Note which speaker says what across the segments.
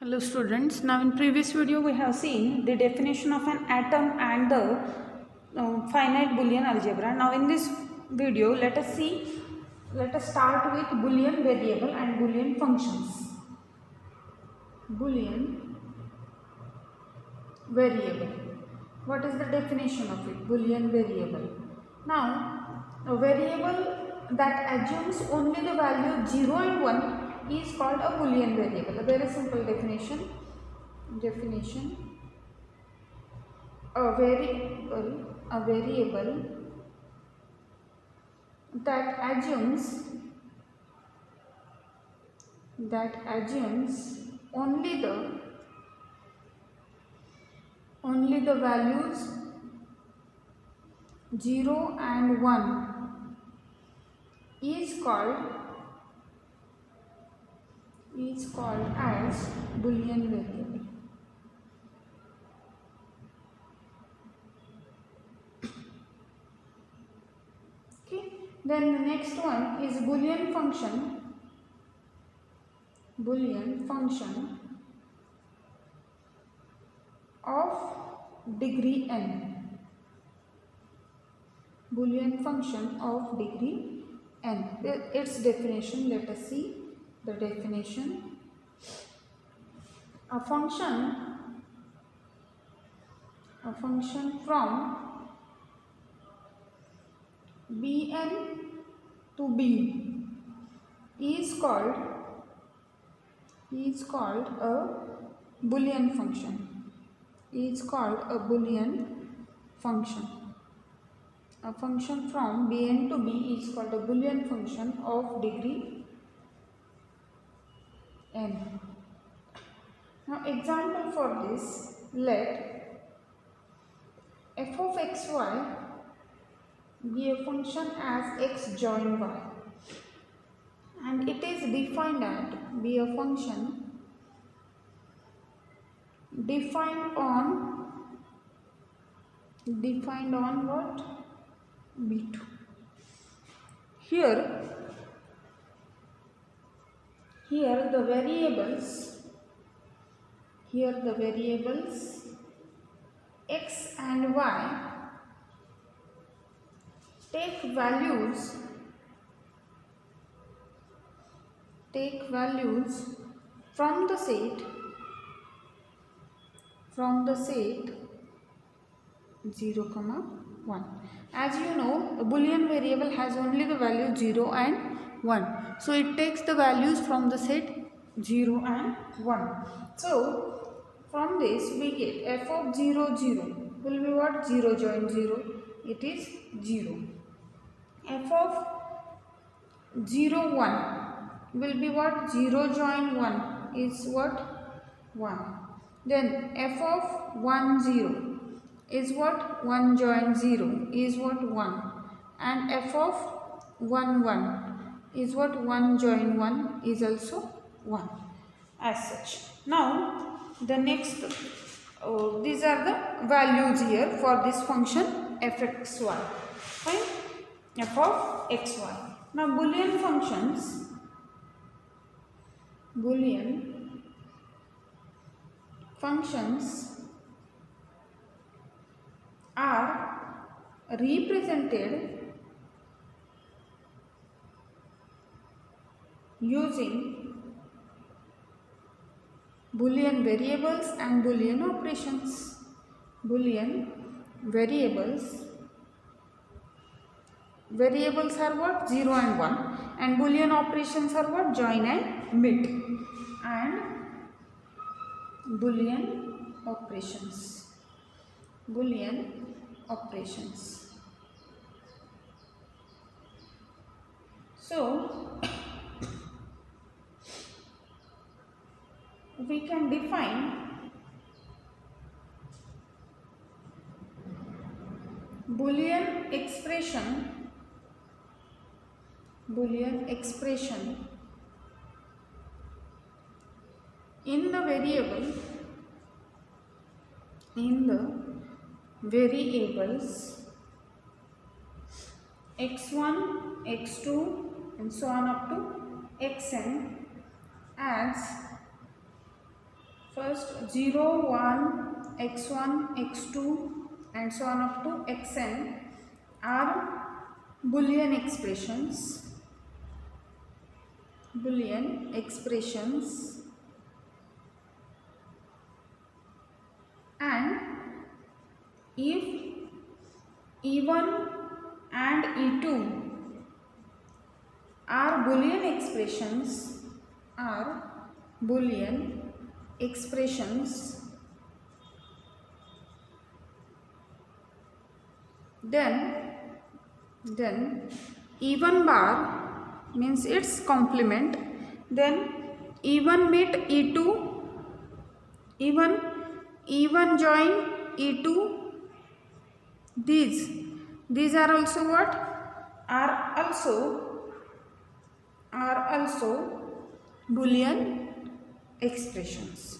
Speaker 1: Hello students, now in previous video we have seen the definition of an atom and the finite Boolean algebra. Now in this video let us start with Boolean variable and Boolean functions. Boolean variable. What is the definition of it? Boolean variable. Now a variable that assumes only the value 0 and 1 is called a Boolean variable. A very simple definition. A variable that assumes only the values 0 and 1 is called as Boolean variable. Okay. Then the next one is Boolean function. Boolean function of degree n. Boolean function of degree n. Its definition, let us see the definition. A function from Bn to B is called a Boolean function. A function from Bn to B is called a Boolean function of degree n. Now example for this, let f of xy be a function as x join y, and it is defined at be a function defined on what? B2. Here the variables x and y take values from the set 0, 1. As you know, a Boolean variable has only the value 0 and 1. So it takes the values from the set 0 and 1. So from this we get f of 0, 0 will be what? 0 join 0. It is 0. F of 0, 1 will be what? 0 join 1 is what? 1. Then f of 1, 0 is what? 1 join 0 is what? 1. And f of 1, 1 is what? 1 join 1 is also 1 as such. Now the next, these are the values here for this function fxy. Fine? F of xy. Now Boolean functions are represented using Boolean variables and Boolean operations. Boolean variables are what? 0 and 1, and Boolean operations are what? Join and mit, and Boolean operations. So we can define Boolean expression in the variables x1, x2 and so on up to xn as First 0, 1, x1, x2 and so on up to xn are Boolean expressions. Boolean expressions, and if E1 and E2 are Boolean expressions, then E1 bar means its complement, then E1 meet E2, E1 join E2, these are also what? Are also Boolean expressions.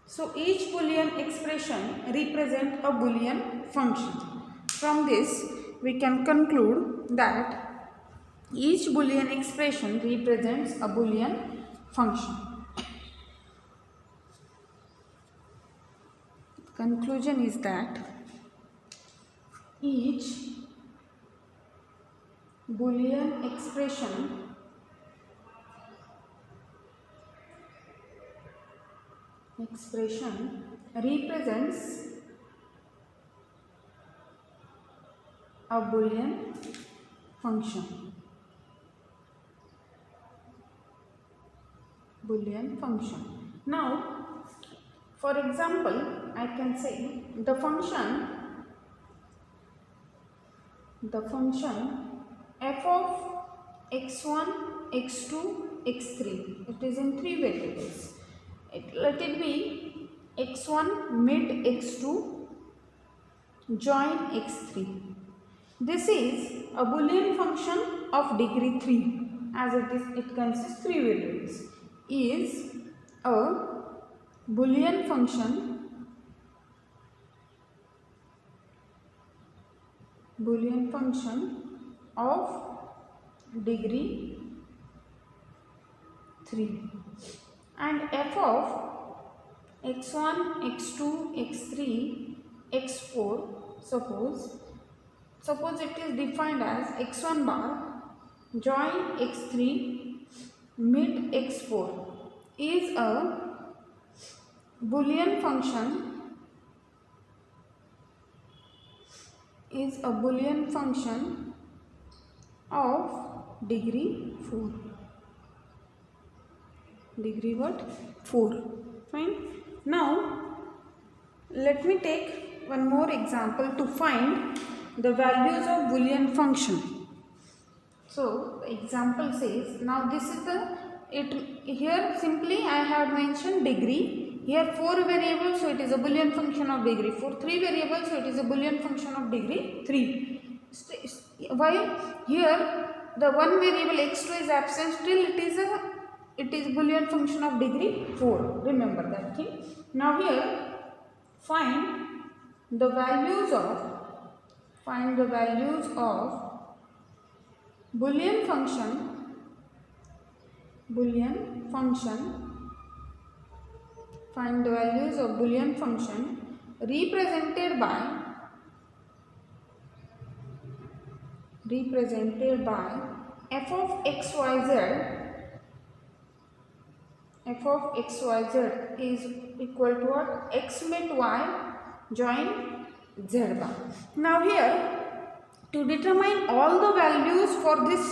Speaker 1: So each Boolean expression represents a Boolean function. From this we can conclude that each Boolean expression represents a Boolean function. Conclusion is that each Boolean expression represents a Boolean function. Now, for example, I can say the function f of x1, x2, x3. It is in 3 variables. Let it be x1 mid x2 join x3. This is a Boolean function of degree 3, as it consists 3 variables. Is a Boolean function of degree 3, and f of x1, x2, x3, x4, suppose it is defined as x1 bar join x3 mid x4 is a Boolean function of degree 4. Degree what? 4. Fine. Now let me take one more example to find the values of Boolean function. So the example says, now this is here simply I have mentioned degree. Here 4 variables, so it is a Boolean function of degree 4. 3 variables, so it is a Boolean function of degree 3. While here the one variable x2 is absent, still it is Boolean function of degree 4. Remember that thing. Now here find the values of Boolean function find the values of Boolean function represented by f of xyz is equal to what? X mid y join z bar. Now here, to determine all the values for this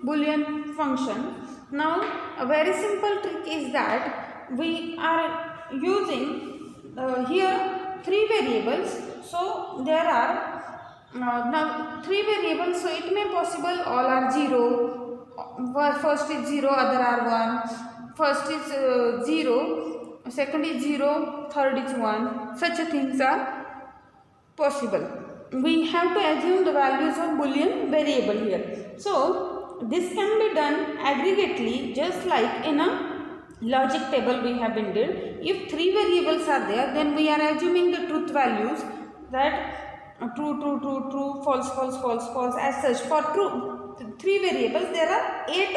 Speaker 1: Boolean function, now a very simple trick is that we are using here 3 variables. So there are now 3 variables, so it may possible all are 0. First is 0, other are 1. First is 0, second is 0, third is 1. Such things are possible. We have to assume the values of Boolean variable here. So this can be done aggregately, just like in a logic table we have been did. If 3 variables are there, then we are assuming the truth values, that true, true, true, true, false, false, false, false. As such, for true 3 variables, there are 8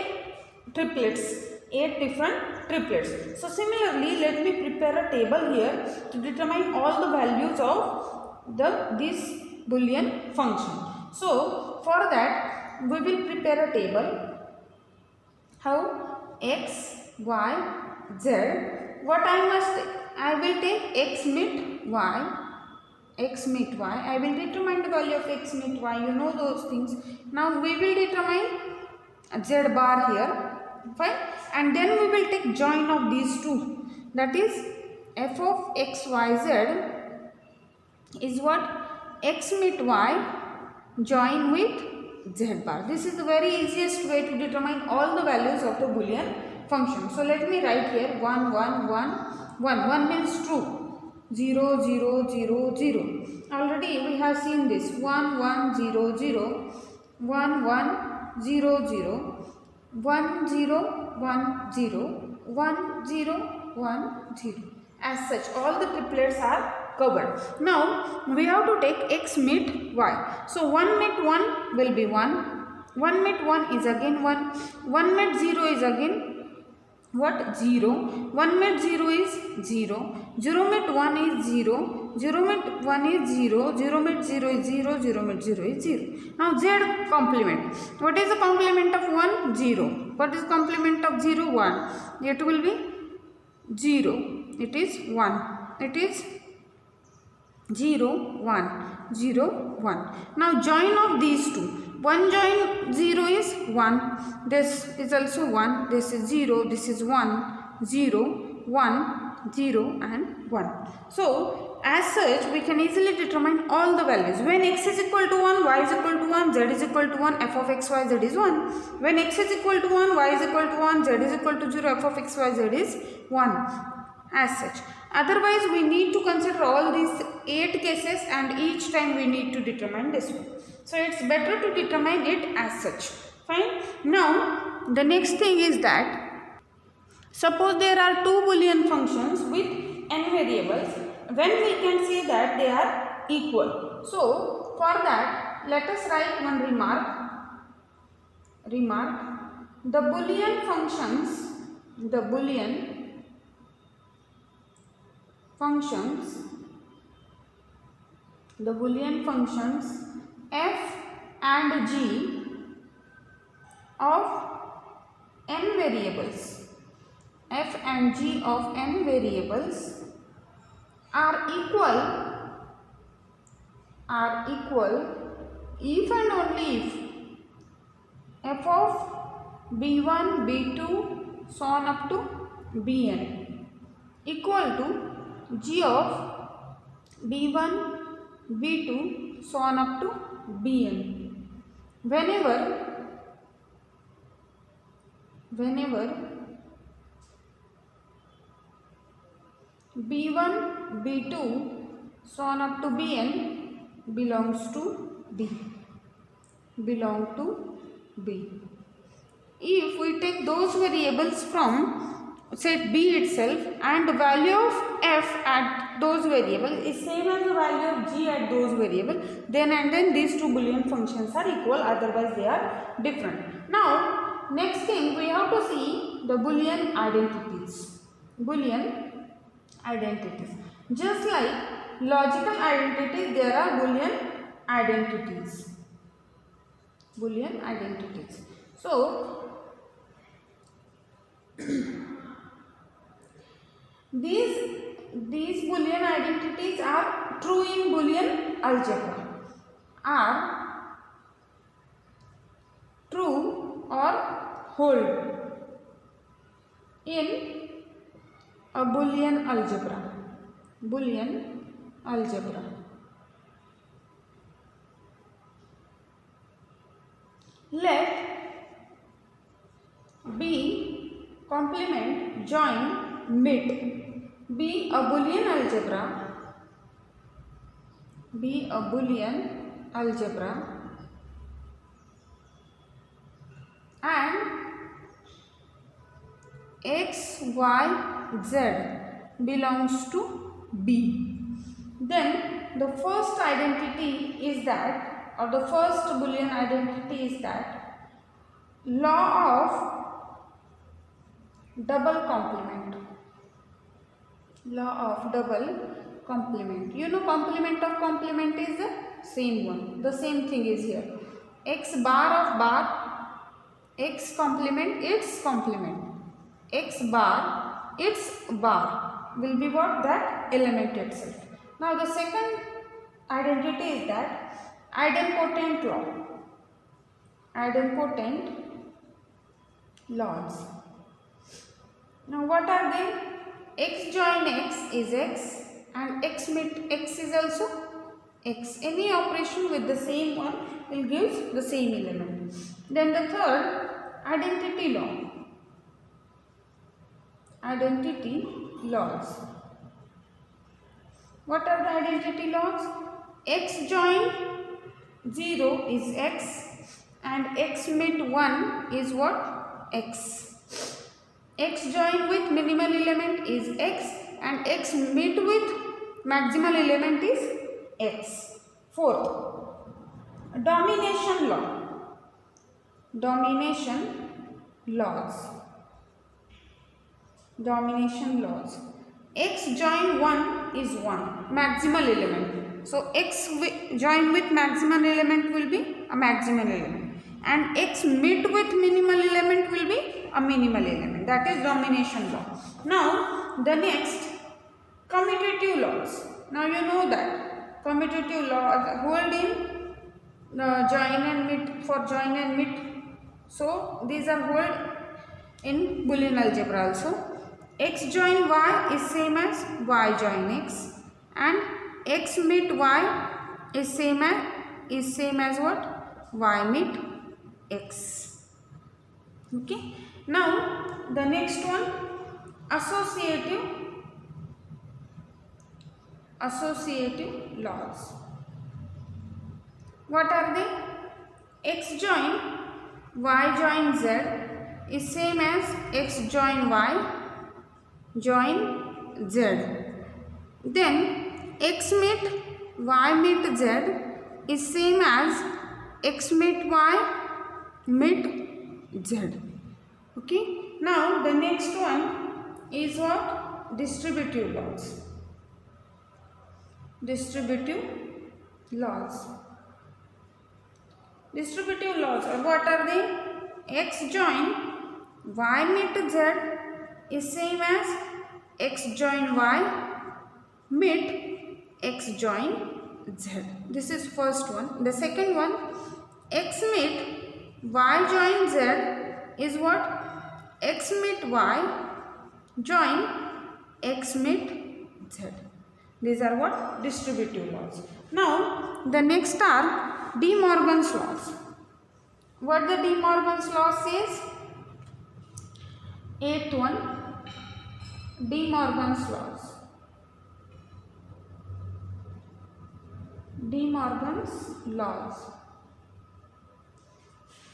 Speaker 1: triplets, 8 different triplets. So similarly, let me prepare a table here to determine all the values of this Boolean function. So for that, we will prepare a table. How? X, Y, Z. What I will take X mit Y. X mit Y. I will determine the value of X mit Y. You know those things. Now we will determine Z bar here. Fine. And then we will take join of these two. That is f of x, y, z is what? X mit Y join with Z bar. This is the very easiest way to determine all the values of the Boolean function. So let me write here 1, 1, 1, 1. 1 means true. 0, 0, 0, 0. Already we have seen this. 1, 1, 0, 0. 1, 1, 0, 0. 1, 0, 1, 0. 1, 0, 1, 0. As such, all the triplets are covered. Now, we have to take x mit y. So, 1 mit 1 will be 1. 1 mit 1 is again 1. 1 mit 0 is again what? 0. 1 mit 0 is 0. 0 mit 1 is 0. 0 mit 1 is 0. 0 mit 0 is 0. 0 mit 0 is 0. Now Z complement. What is the complement of 1? 0. What is complement of 0? 1. It will be 0. It is 1. It is 0, 1. 0, 1. Now join of these two. 1 join 0 is 1. This is also 1. This is 0. This is 1. 0, 1, 0 and 1. So, as such, we can easily determine all the values. When x is equal to 1, y is equal to 1, z is equal to 1, f of x, y, z is 1. When x is equal to 1, y is equal to 1, z is equal to 0, f of x, y, z is 1. As such. Otherwise, we need to consider all these 8 cases and each time we need to determine this one. So, it's better to determine it as such. Fine. Now, the next thing is that suppose there are two Boolean functions with n variables, when we can say that they are equal. So, for that, let us write one remark. The Boolean functions f and g of n variables, f and g of n variables are equal if and only if f of b1, b2 so on up to bn equal to g of b1, b2 so on up to bn. Whenever b1, b2 so on up to bn belongs to B. If we take those variables from set B itself and the value of f at those variables is same as the value of g at those variables, then these two Boolean functions are equal, otherwise they are different. Now, next thing we have to see the Boolean identities. Just like logical identities, there are Boolean identities. So, these Boolean identities are true in Boolean algebra, are true or hold in a Boolean algebra. Let B complement join mit be a Boolean algebra and x, y, z belongs to B. Then the first identity is that, or the first Boolean identity is that law of double complement. Law of double complement. You know, complement of complement is the same one. The same thing is here. X bar of bar, x complement its complement. X bar its bar will be what? That element itself. Now the second identity is that idempotent law. Idempotent laws. Now what are they? X join x is x and x mit x is also x. Any operation with the same one will give the same element. Then the third, identity law. Identity laws. What are the identity laws? X join 0 is x and x mit 1 is what? X. X join with minimal element is x and x mit with maximal element is x. Fourth, domination law. Domination laws. Domination laws. X join 1 is 1, maximal element. So x join with maximal element will be a maximal element and x mit with minimal element will be a minimal element. That is domination law. Now the next, commutative laws. Now you know that commutative laws hold in join and mit, for join and mit. So these are hold in Boolean algebra also. X join y is same as y join x and x mit y is same as what? Y mit x. Okay. Now the next one, associative laws. What are they? X join y join z is same as x join y join z. Then x mit y mit z is same as x mit y mit z. Okay. Now the next one is what? Distributive laws. Distributive laws. Distributive laws, what are they? X join y mit z is same as x join y mit x join z. This is first one. The second one, x mit y join z is what? X mit y join x mit z. These are what? Distributive laws. Now the next are De Morgan's laws. What the De Morgan's law says? Eighth one, De Morgan's laws. De Morgan's laws.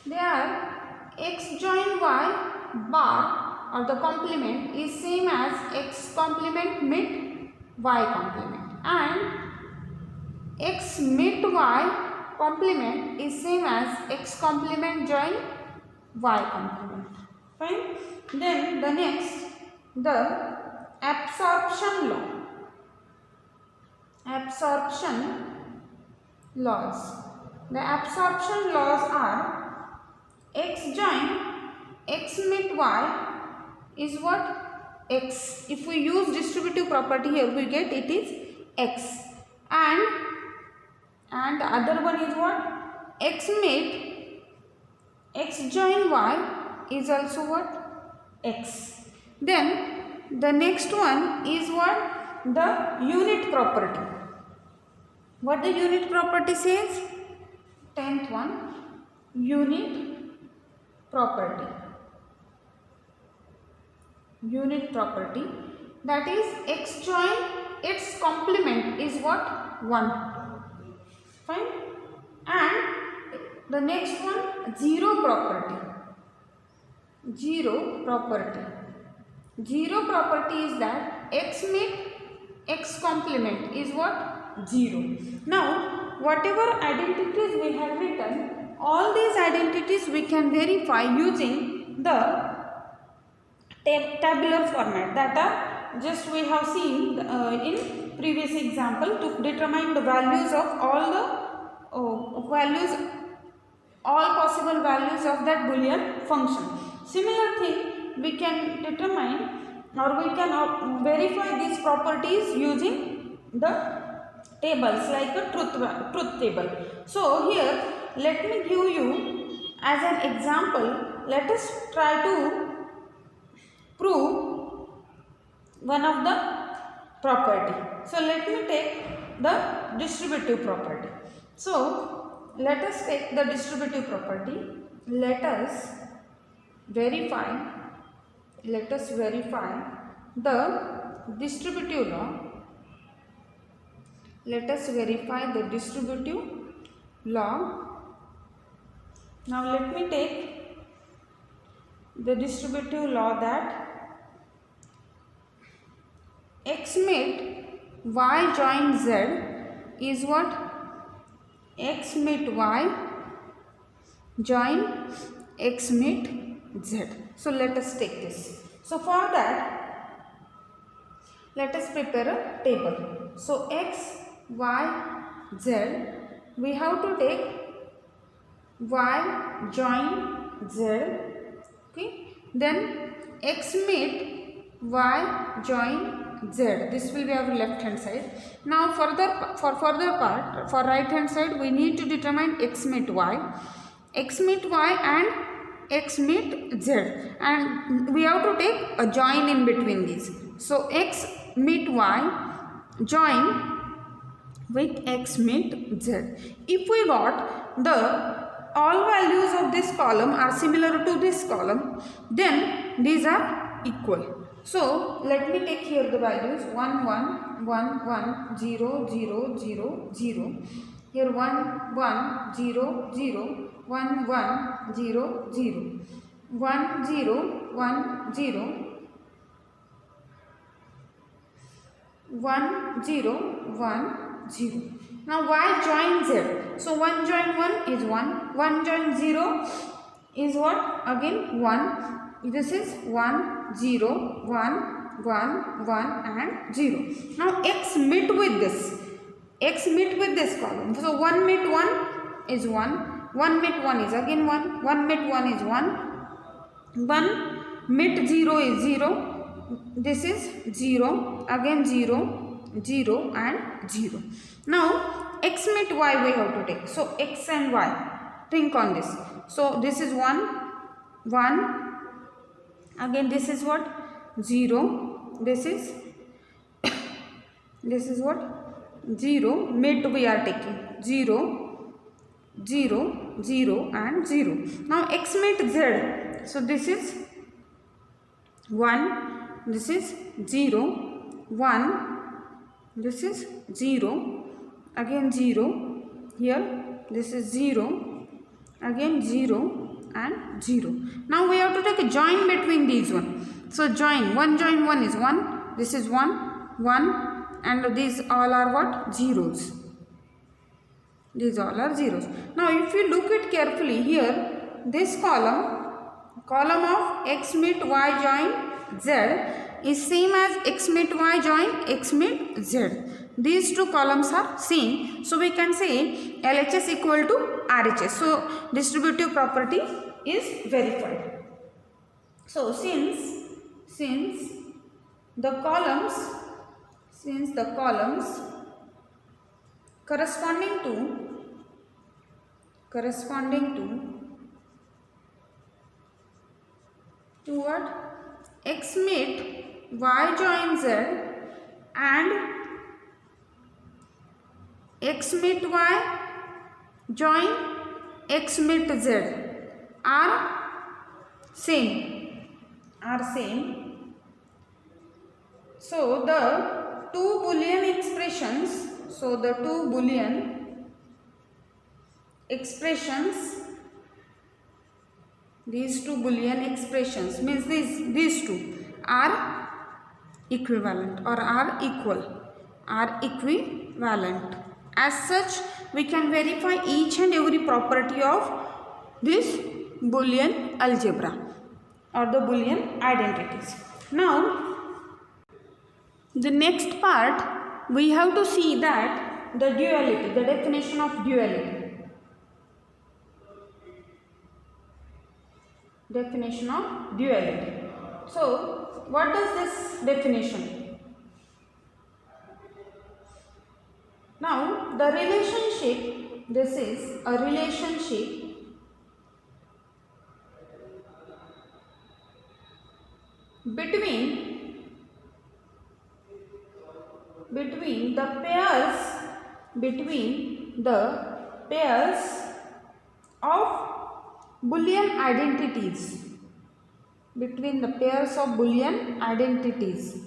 Speaker 1: They are x join y bar or the complement is same as x complement mit y complement and x mit y complement is same as x complement join y complement. Fine. Then the next, the absorption law. Absorption laws. The absorption laws are x join x mit y is what? X. If we use distributive property here, we get it is x. And the other one is what? X mit x join y is also what? X. Then the next one is what? The unit property. What the unit property says? 10th one, unit property. Unit property, that is x join its complement is what? 1. Fine. And the next one, zero property. Zero property. Zero property is that x mit x complement is what? 0. Now whatever identities we have written, all these identities we can verify using the tabular format that are just we have seen in previous example to determine the values of all the all possible values of that Boolean function. Similar thing we can determine or we can verify these properties using the tables like a truth table. So here let me give you as an example. Let us try to prove one of the property. So let me take the distributive property. So let us take the distributive property. Let us verify the distributive law. Let us verify the distributive law. Now let me take the distributive law that x mit y join z is what? X mit y join x mit z. So let us take this. So for that, let us prepare a table. So x, y, z, we have to take y join z, okay, then x mit y join z. This will be our left hand side. Now for further part, for right hand side, we need to determine x mit y and x mit z, and we have to take a join in between these. So x mit y join with x mit z. If we got the all values of this column are similar to this column, then these are equal. So let me take here the values 1 1 1 1 0 0 0 0. Here 1 1 0 0 1 1 0 0 1 0 1 0 1 0 1 0. Now y join z. So 1 join 1 is 1. 1 join 0 is what? Again 1. This is 1 0 1 1 1 and 0. Now x mit with this. X mit with this column. So 1 mit 1 is 1. 1 mit 1 is again 1. 1 mit 1 is 1. 1 mit 0 is 0. This is 0. Again 0, 0 and 0. Now x mit y we have to take. So x and y. Think on this. So this is 1, 1. Again this is what? 0. This is what? 0. Mit we are taking. 0, 0, 0 and 0. Now x mit z. So this is 1. This is 0, 1. This is 0. Again 0. Here this is 0. Again 0 and 0. Now we have to take a join between these one. So join 1 join 1 is 1. This is 1, 1, and these all are what? Zeros. These all are zeros. Now if you look at carefully here, this column of x mit y join z is same as x mit y join x mit z. These two columns are same. So we can say LHS equal to RHS. So distributive property is verified. So since the columns corresponding to what? X mit y join z and x mit y join x mit z are same. So the two Boolean expressions, these two Boolean expressions means these two are equivalent or are equal. are equivalent. As such, we can verify each and every property of this Boolean algebra or the Boolean identities. Now, the next part we have to see that the duality, the definition of duality. Definition of duality. So, what does this definition? Now, the relationship, this is a relationship between the pairs of Boolean identities, between the pairs of Boolean identities.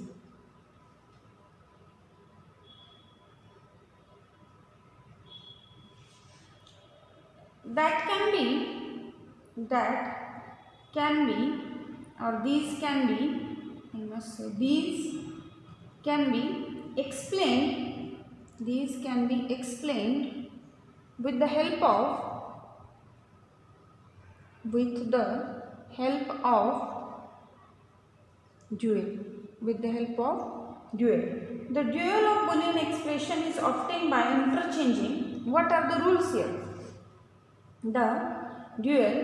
Speaker 1: That can be, or these can be, I must say, these can be explained with the help of dual. The dual of Boolean expression is obtained by interchanging. What are the rules here? The dual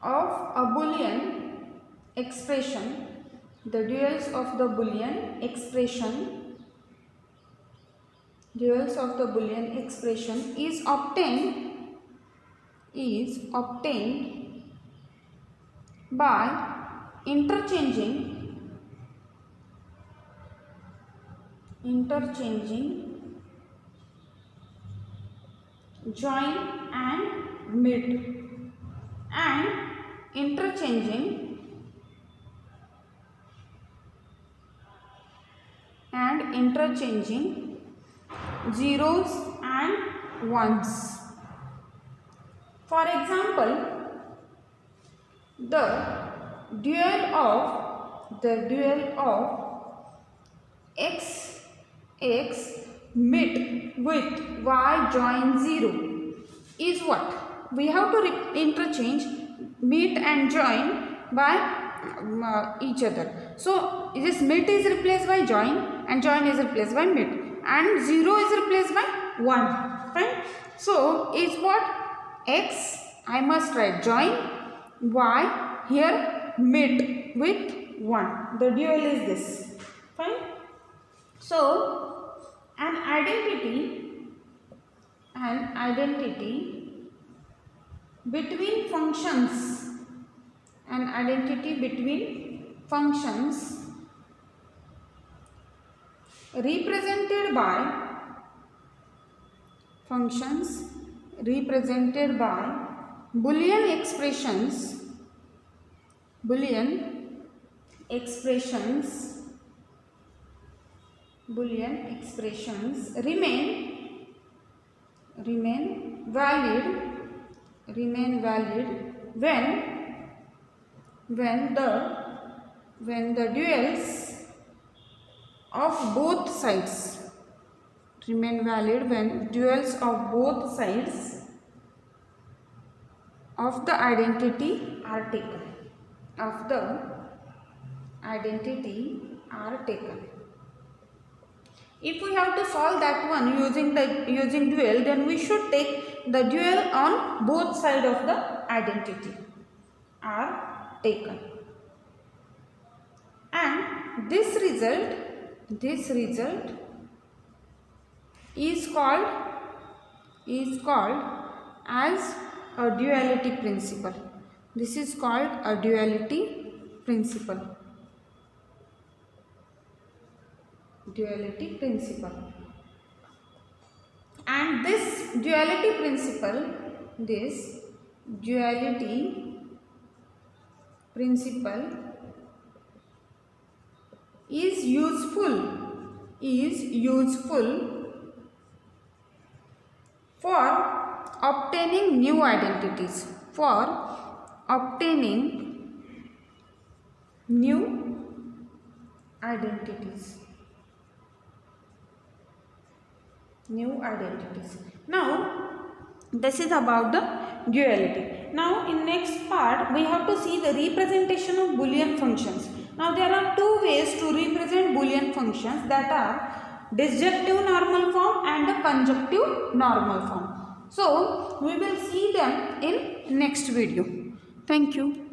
Speaker 1: of a Boolean expression, the duals of the Boolean expression is obtained by interchanging join and mid, and interchanging zeros and ones. For example, the dual of x mid with y join 0 is what? We have to interchange mid and join by each other. So this mid is replaced by join and join is replaced by mid, and 0 is replaced by 1. Fine. So is what? X, I must write join, y here mid with 1. The dual is this. Fine. So an identity between functions, represented by Boolean expressions remain valid when the duals of both sides of the identity are taken. If we have to solve that one using dual, then we should take the dual on both sides of the identity are taken, and this result is called as a duality principle. This is called a duality principle. And this duality principle is useful for obtaining new identities. new identities. Now this is about the duality. Now in next part we have to see the representation of Boolean functions. Now there are two ways to represent Boolean functions, that are disjunctive normal form and the conjunctive normal form. So we will see them in next video. Thank you.